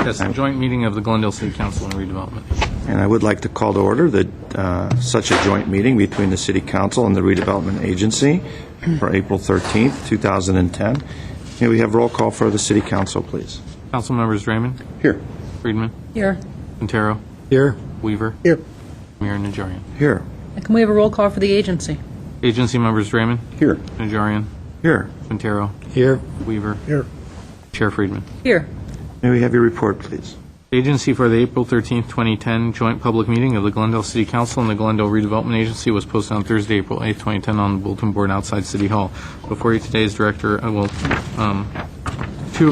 Yes, the joint meeting of the Glendale City Council and Redevelopment. And I would like to call to order such a joint meeting between the City Council and the Redevelopment Agency for April 13th, 2010. May we have roll call for the City Council, please? Council members Raymond? Here. Friedman? Here. Quintero? Here. Weaver? Here. Mayor Najarian. Here. And can we have a roll call for the agency? Agency members Raymond? Here. Najarian? Here. Quintero? Here. Weaver? Here. Chair Friedman. Here. May we have your report, please? Agency for the April 13th, 2010 joint public meeting of the Glendale City Council and the Glendale Redevelopment Agency was posted on Thursday, April 8th, 2010 on the bulletin board outside City Hall. Before you today is Director,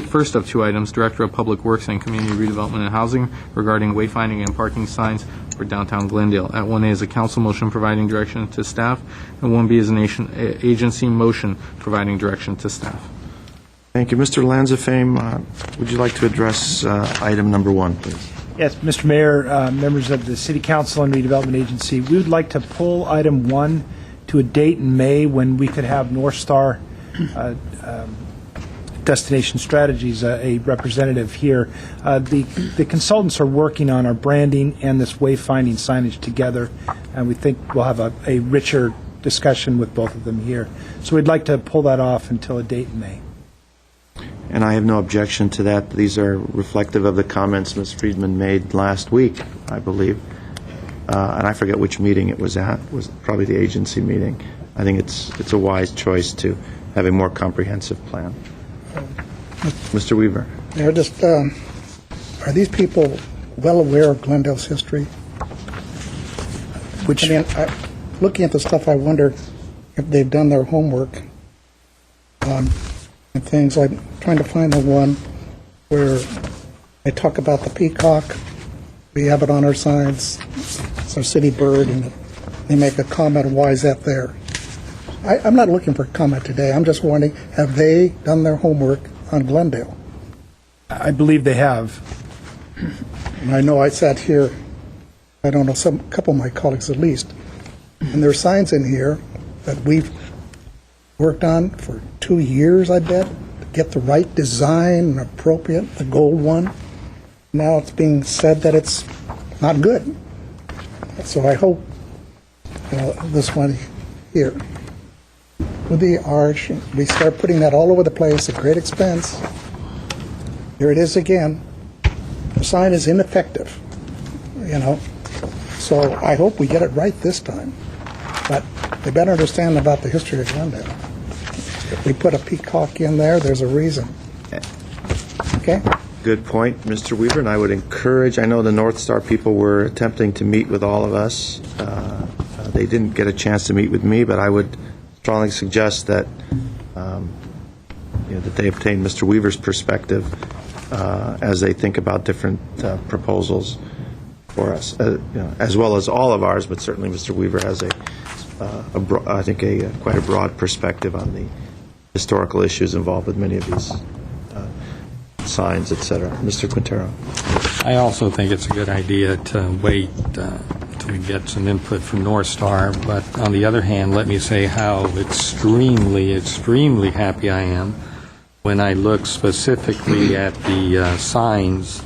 first of two items, Director of Public Works and Community Redevelopment and Housing regarding wayfinding and parking signs for downtown Glendale. At 1A is a council motion providing direction to staff, and 1B is an agency motion providing direction to staff. Thank you. Mr. Lanzafame, would you like to address item number 1, please? Yes, Mr. Mayor, members of the City Council and Redevelopment Agency, we would like to pull item 1 to a date in May when we could have North Star Destination Strategies, a representative here. The consultants are working on our branding and this wayfinding signage together, and we think we'll have a richer discussion with both of them here. So we'd like to pull that off until a date in May. And I have no objection to that. These are reflective of the comments Ms. Friedman made last week, I believe. And I forget which meeting it was at. It was probably the agency meeting. I think it's a wise choice to have a more comprehensive plan. Mr. Weaver. They're just, are these people well aware of Glendale's history? Which, Looking at the stuff, I wonder if they've done their homework on things. I'm trying to find the one where they talk about the peacock. We have it on our signs. It's our city bird, and they make a comment, why is that there? I'm not looking for a comment today. I'm just wondering, have they done their homework on Glendale? I believe they have. And I know I sat here, I don't know, a couple of my colleagues at least, and there are signs in here that we've worked on for 2 years, I bet, to get the right design and appropriate, the gold one. Now it's being said that it's not good. So I hope this one here with the arch, we start putting that all over the place at great expense. Here it is again. The sign is ineffective, So I hope we get it right this time. But they better understand about the history of Glendale. If we put a peacock in there, there's a reason. Okay? Good point, Mr. Weaver, and I would encourage, I know the North Star people were attempting to meet with all of us. They didn't get a chance to meet with me, but I would strongly suggest that that they obtain Mr. Weaver's perspective as they think about different proposals for us, as well as all of ours, but certainly Mr. Weaver has quite a broad perspective on the historical issues involved with many of these signs, et cetera. Mr. Quintero. I also think it's a good idea to wait till we get some input from North Star, but on the other hand, let me say how extremely, extremely happy I am when I look specifically at the signs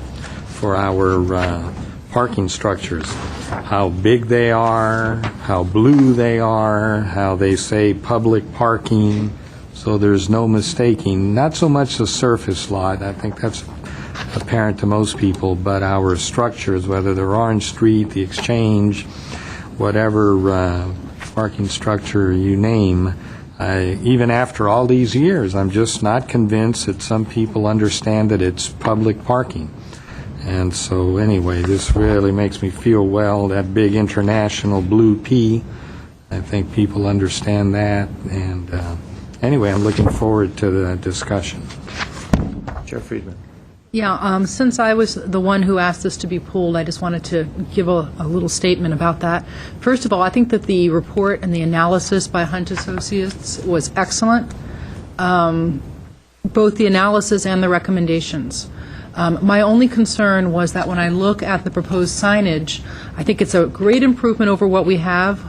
for our parking structures, how big they are, how blue they are, how they say public parking, so there's no mistaking. Not so much the surface lot, I think that's apparent to most people, but our structures, whether they're Orange Street, the Exchange, whatever parking structure you name, even after all these years, I'm just not convinced that some people understand that it's public parking. And so anyway, this really makes me feel well, that big international blue P. I think people understand that. And anyway, I'm looking forward to the discussion. Chair Friedman. Yeah, since I was the one who asked this to be pulled, I just wanted to give a little statement about that. First of all, I think that the report and the analysis by Hunt Associates was excellent, both the analysis and the recommendations. My only concern was that when I look at the proposed signage, I think it's a great improvement over what we have.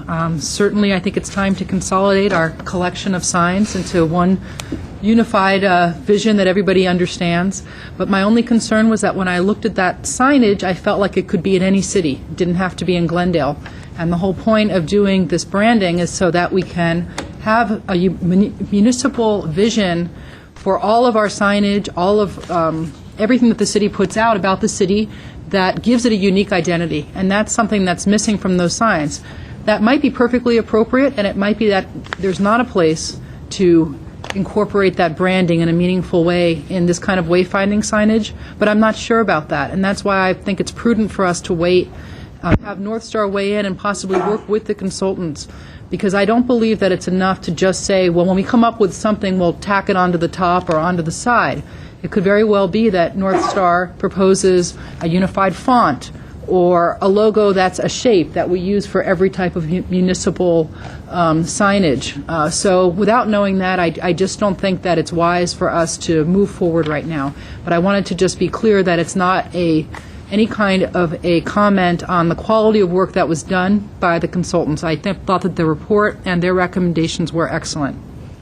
Certainly, I think it's time to consolidate our collection of signs into one unified vision that everybody understands. But my only concern was that when I looked at that signage, I felt like it could be in any city. It didn't have to be in Glendale. And the whole point of doing this branding is so that we can have a municipal vision for all of our signage, all of everything that the city puts out about the city that gives it a unique identity. And that's something that's missing from those signs. That might be perfectly appropriate, and it might be that there's not a place to incorporate that branding in a meaningful way in this kind of wayfinding signage, but I'm not sure about that. And that's why I think it's prudent for us to wait, have North Star weigh in and possibly work with the consultants, because I don't believe that it's enough to just say, well, when we come up with something, we'll tack it onto the top or onto the side. It could very well be that North Star proposes a unified font or a logo that's a shape that we use for every type of municipal signage. So without knowing that, I just don't think that it's wise for us to move forward right now. But I wanted to just be clear that it's not any kind of a comment on the quality of work that was done by the consultants. I thought that the report and their recommendations were excellent.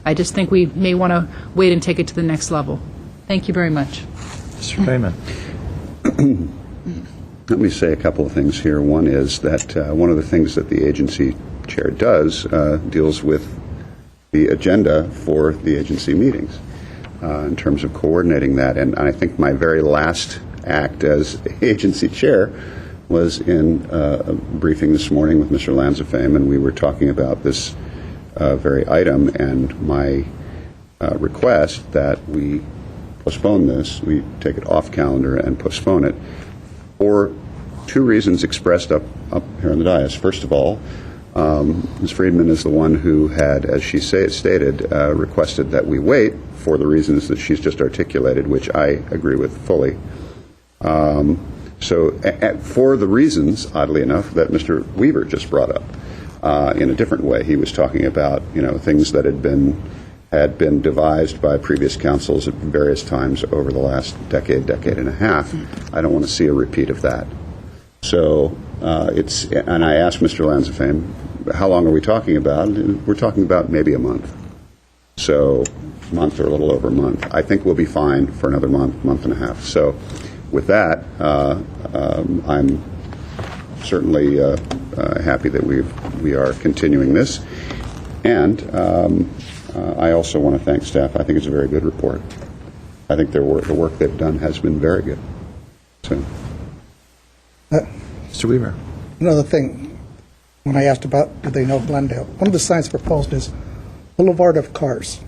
I just think we may want to wait and take it to the next level. Thank you very much. Mr. Feynman. Let me say a couple of things here. One is that one of the things that the agency chair does deals with the agenda for the agency meetings in terms of coordinating that. And I think my very last act as agency chair was in a briefing this morning with Mr. Lanzafame, and we were talking about this very item and my request that we postpone this, we take it off calendar and postpone it, for two reasons expressed up here on the dais. First of all, Ms. Friedman is the one who had, as she stated, requested that we wait for the reasons that she's just articulated, which I agree with fully. So for the reasons, oddly enough, that Mr. Weaver just brought up in a different way. He was talking about, things that had been devised by previous councils at various times over the last decade and a half. I don't want to see a repeat of that. So and I asked Mr. Lanzafame, how long are we talking about? We're talking about maybe a month. So a month or a little over a month. I think we'll be fine for another month and a half. So with that, I'm certainly happy that we are continuing this. And I also want to thank staff. I think it's a very good report. I think the work they've done has been very good. So, Mr. Weaver. Another thing, when I asked about do they know Glendale, one of the signs proposed is Boulevard of Cars.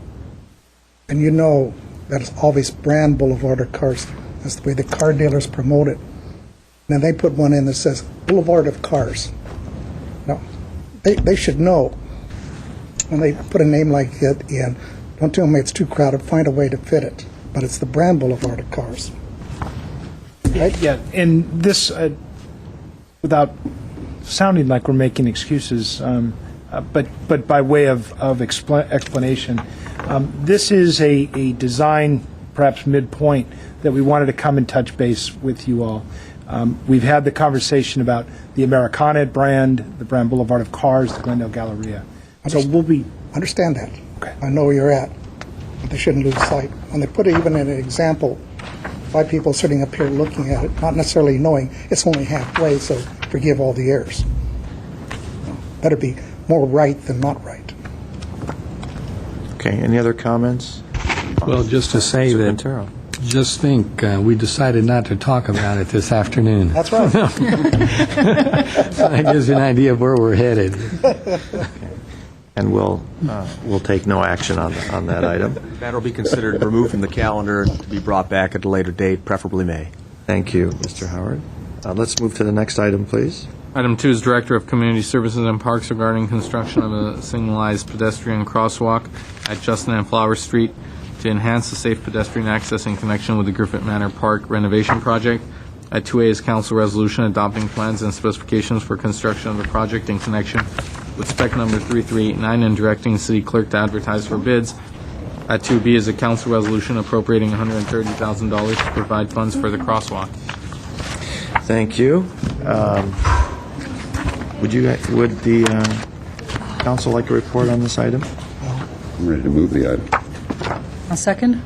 And you know that it's always brand Boulevard of Cars. That's the way the car dealers promote it. And then they put one in that says Boulevard of Cars. Now, they should know when they put a name like it in, don't tell me it's too crowded, find a way to fit it. But it's the brand Boulevard of Cars. Right? Yeah, and this, without sounding like we're making excuses, but by way of explanation, this is a design, perhaps midpoint, that we wanted to come and touch base with you all. We've had the conversation about the Americana brand, the brand Boulevard of Cars, the Glendale Galleria. So we'll be... Understand that. Okay. I know where you're at, but they shouldn't lose sight. When they put it even in an example, 5 people sitting up here looking at it, not necessarily knowing it's only halfway, so forgive all the errors. Better be more right than not right. Okay, any other comments? Well, just to say that, Ventura. just think, we decided not to talk about it this afternoon. That's right. That gives you an idea of where we're headed. And we'll take no action on that item. That'll be considered removed from the calendar to be brought back at a later date, preferably May. Thank you, Mr. Howard. Let's move to the next item, please. Item 2 is Director of Community Services and Parks regarding construction of a signalized pedestrian crosswalk at Justin and Flower Street to enhance the safe pedestrian access in connection with the Griffith Manor Park renovation project. At 2A is council resolution adopting plans and specifications for construction of the project in connection with spec number 3389 and directing city clerk to advertise for bids. At 2B is a council resolution appropriating $130,000 to provide funds for the crosswalk. Thank you. Would the council like to report on this item? I'm ready to move the item. A second?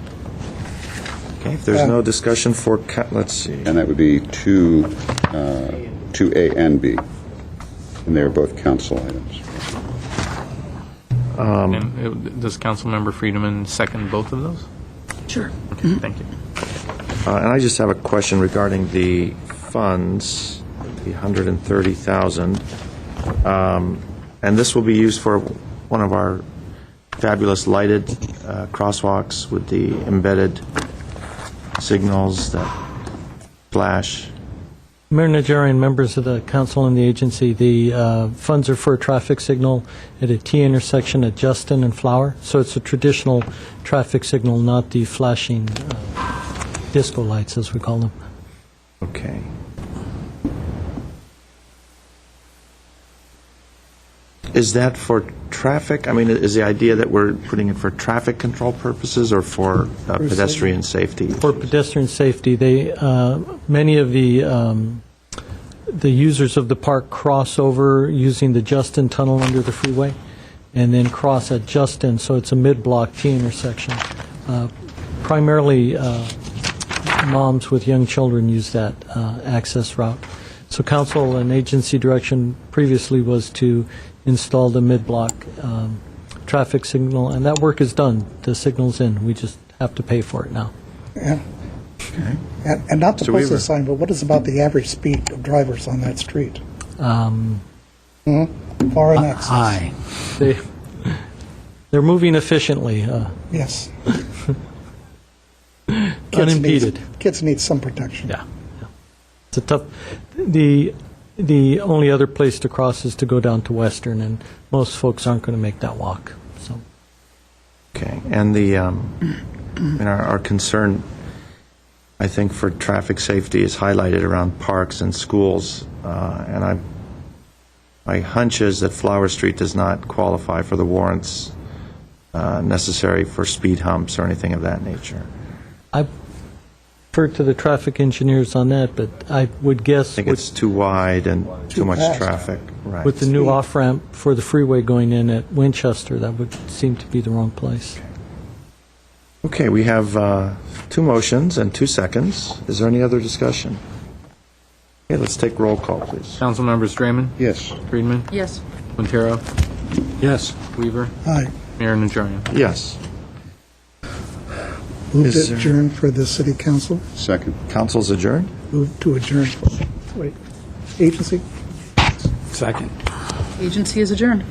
Okay, if there's no discussion for, let's see. And that would be 2A and B. And they're both council items. And does Councilmember Friedman second both of those? Sure. Okay, thank you. And I just have a question regarding the funds, the $130,000. And this will be used for one of our fabulous lighted crosswalks with the embedded signals that flash. Mayor Najarian, members of the council and the agency, the funds are for a traffic signal at a T intersection at Justin and Flower. So it's a traditional traffic signal, not the flashing disco lights, as we call them. Okay. Is that for traffic? I mean, is the idea that we're putting it for traffic control purposes or for pedestrian safety? For pedestrian safety, they many of the users of the park cross over using the Justin Tunnel under the freeway, and then cross at Justin, so it's a mid-block T intersection. Primarily, moms with young children use that access route. So council and agency direction previously was to install the mid-block traffic signal, and that work is done. The signal's in. We just have to pay for it now. Yeah. And not to Mr. post Weaver. a sign, but what is about the average speed of drivers on that street? Far in excess. High. They're moving efficiently, Yes. unimpeded. Kids need some protection. Yeah. It's a tough. The only other place to cross is to go down to Western, and most folks aren't going to make that walk. So. Okay. And the our concern, I think, for traffic safety is highlighted around parks and schools. And my hunch is that Flower Street does not qualify for the warrants necessary for speed humps or anything of that nature. I defer to the traffic engineers on that, but I would guess I think it's too wide and too much fast. traffic. Right. with the new off-ramp for the freeway going in at Winchester, that would seem to be the wrong place. Okay, we have 2 motions and 2 seconds. Is there any other discussion? Okay, let's take roll call, please. Councilmembers Draymond? Yes. Friedman? Yes. Quintero? Yes. Weaver? Aye. Mayor Najarian? Yes. Move Is to there- adjourn for the city council. Second. Council's adjourned? Move to adjourn. Wait. Agency? Second. Agency is adjourned.